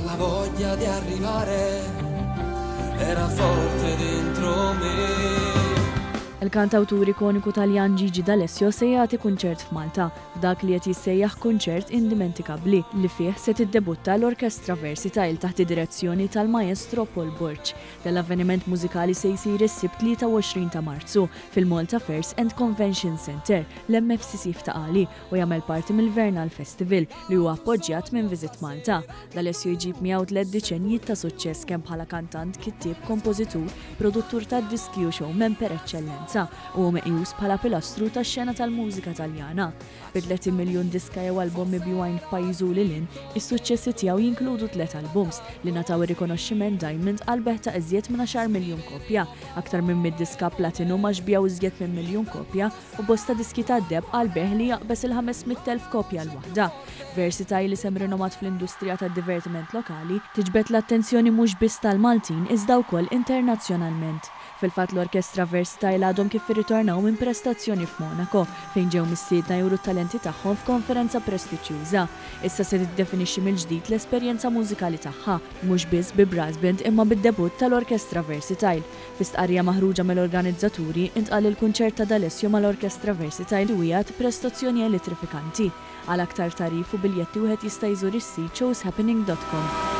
la voglia di arrivare era forte dentro me. Il-kantawtur ikoniku Taljan Gigi D'Alessio se jagħti kunċert f'Malta, f'dak li qed jissejjaħ kunċert indimentikabbli li fih se tiddebutta l-Orkestra Versatile taħt id-direzzjoni tal-Maestro Paul Burch. L-avveniment mużikali se jsir is-Sibt 23 ta' Marzu fil-Malta Fairs and Convention Center l-MFCC f'Taqali u jagħmel parti mill-Vernal Festival li huwa appoġġjat minn Visit Malta. D'Alessio jġib miegħu 3 deċenji ta' suċċess kemm bħala kantant, kittieb, kompożitur, produttur tad-diski u showman per eċċellenza u meqjus bħala pilastru tax-xena tal-mużika Taljana. Bi 30 miljun diska jew album mibjuwajn f'pajjiżu lilin, is-suċċessi tiegħu jinkludu 3 albums li nataw ir-rikonoxximent Diamond għal beħ ta' iżjed minn 10 miljun kopja, aktar minn mid-diska Platinum għax bjaw iżjed minn miljun kopja u bosta diski ta' deb għal beħ li jaqbes il-500,000 kopja l-waħda. Versatile li sem rinomat fl-industrija tad-divertiment lokali tiġbed l-attenzjoni mhux biss tal-Maltin iżda wkoll internazzjonalment. Fil-fatt l-Orkestra Versatile għadhom kif irritornaw minn prestazzjoni f'Monaco fejn ġew mistiedna juru t-talenti tagħhom f'konferenza prestiġjuża. Issa se tiddefinixxi mill-ġdid l-esperjenza mużikali tagħha, mhux biss bi brass band imma bid-debut tal-Orkestra Versatile. Fi-stqarrija maħruġa mill-organizzaturi intqal il-kunċert ta' D'Alessio mal-Orkestra Versatile li wieħed prestazzjoni elettrifikanti. Għal aktar tarif u biljetti wieħed jista' jżur is-sit showshappening.com.